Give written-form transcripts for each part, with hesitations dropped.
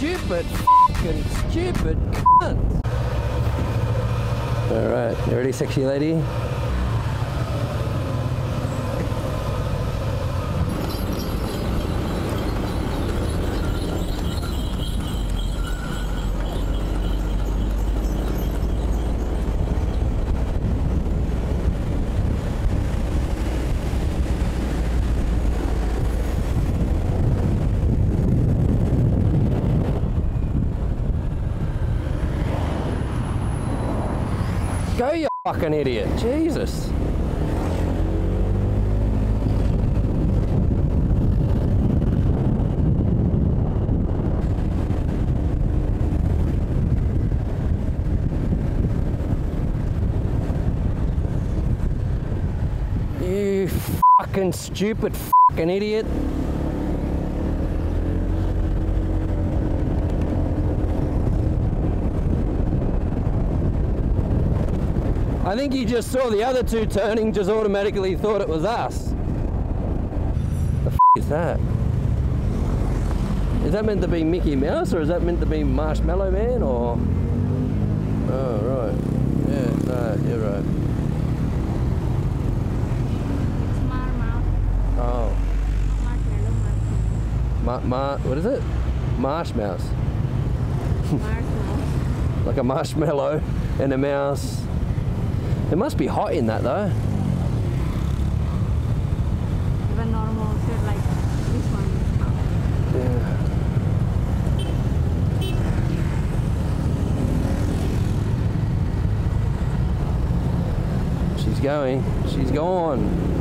stupid, fucking stupid cunt. Alright, you ready, sexy lady? Go, you fucking idiot. Jesus. You fucking stupid fucking idiot. I think you just saw the other two turning, just automatically thought it was us. The f is that? Is that meant to be Mickey Mouse or is that meant to be Marshmallow Man or? Oh, right. Yeah, no, you're right. It's Mouse. Oh. Marshmallow. What is it? Marsh Mouse. Marshmallow. Like a marshmallow and a mouse. It must be hot in that though. Even normal shit like this one. Yeah. She's going. She's gone.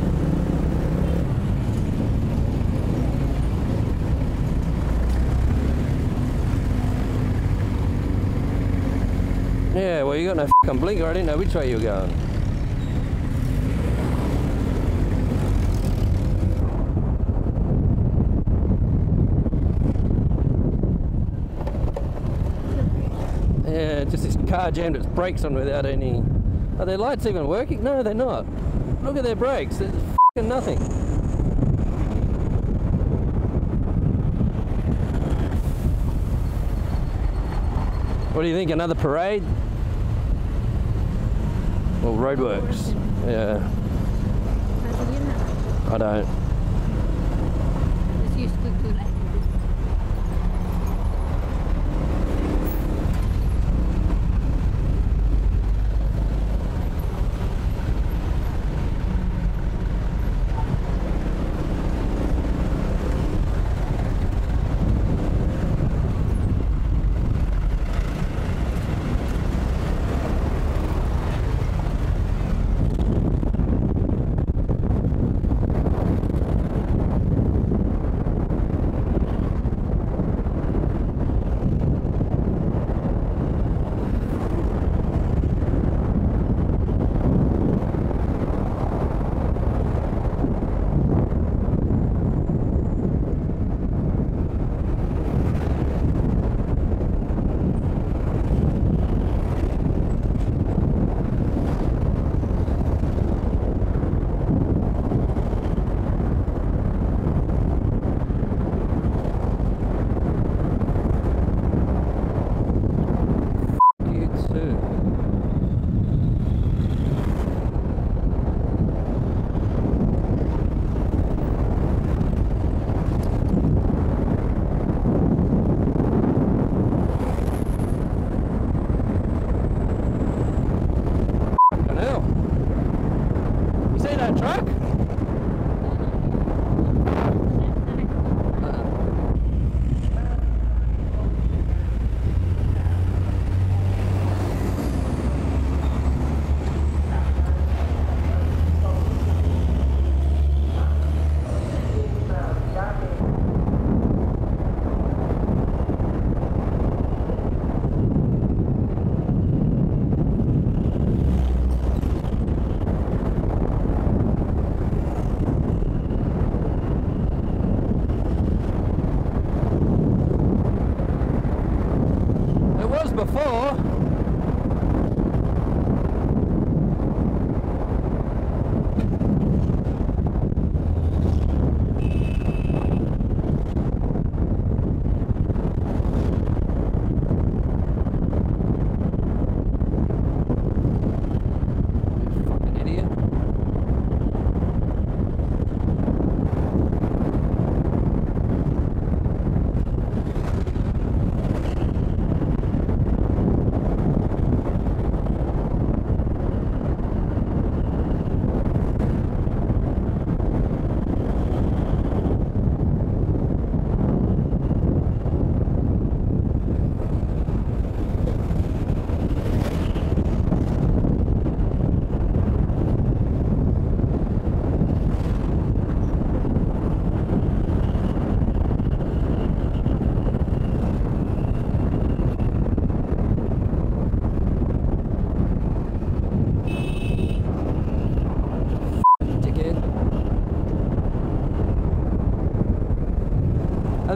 Yeah, well, you got no fucking blinker. I didn't know which way you were going. Yeah, just this car jammed its brakes on without any... Are their lights even working? No, they're not. Look at their brakes. There's fucking nothing. What do you think? Another parade? Well, roadworks. Yeah. I don't. Just used to do like this.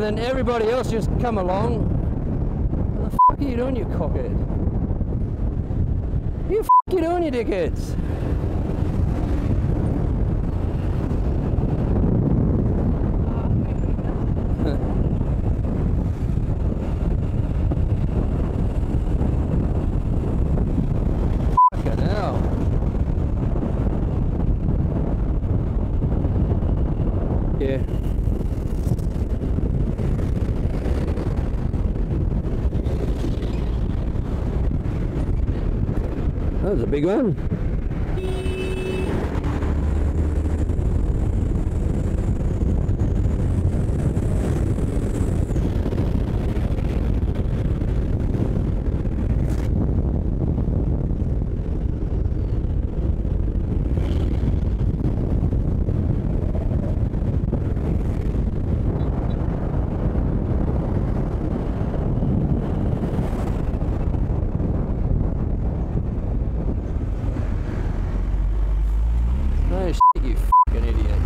then everybody else just come along. What the fuck are you doing, you cockhead? What the fuck are you doing, you dickheads? Fucking hell. Yeah. That was a big one. No shit, you fucking idiot.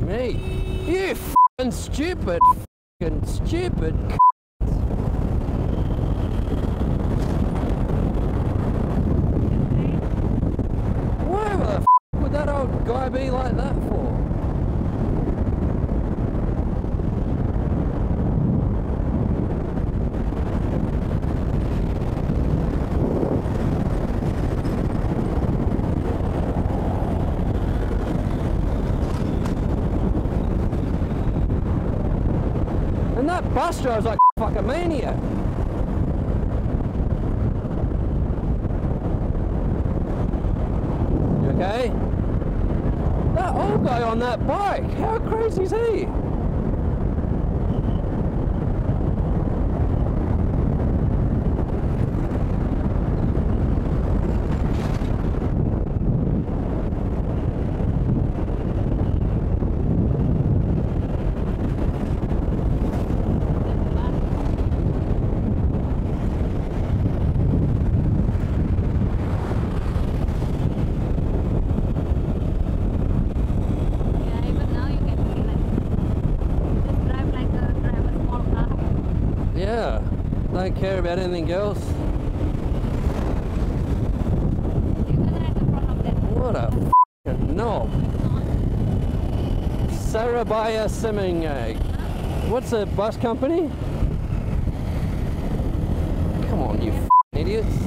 Me. You fucking stupid, fucking stupid. Why the f would that old guy be like that for? And that bus driver's like a fucking maniac. You okay? That old guy on that bike, how crazy is he? Yeah, even now you can see like just drive like a small car. Yeah, don't care about anything else. You can ride in front of them. What a fucking knob. Sarabaya Semingag. What's the bus company? Come on, you fucking idiots.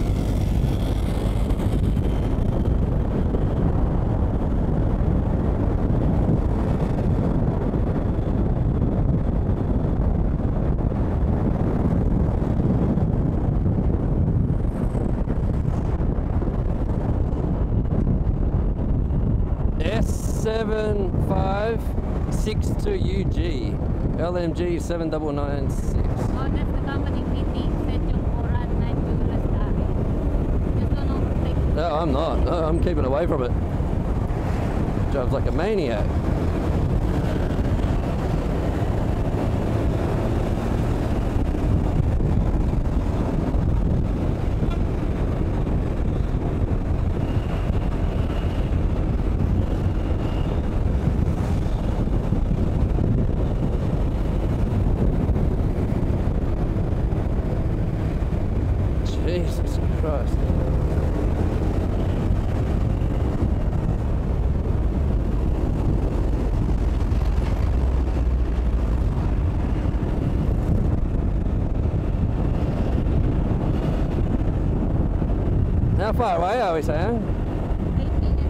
S7562UG LMG 7996. Oh, that's the company PT. Sejong Oran Night Lestari. Just don't overtake. No, I'm not. No, I'm keeping away from it. Drives like a maniac. Jesus Christ. How far away are we, Sam? 8 minutes.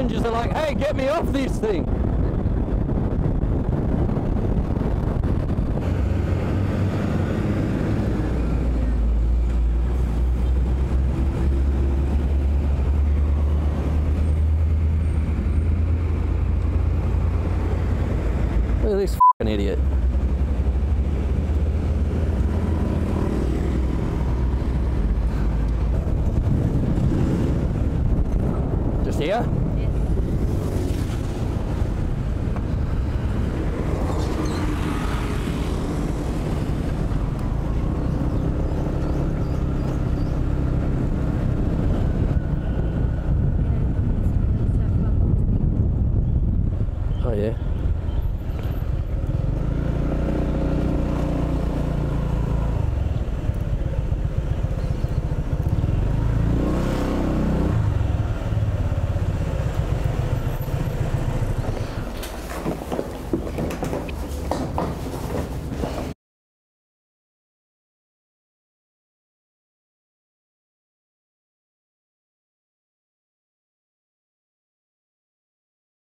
passengers are like, hey, get me off this thing. Look at this f***ing idiot.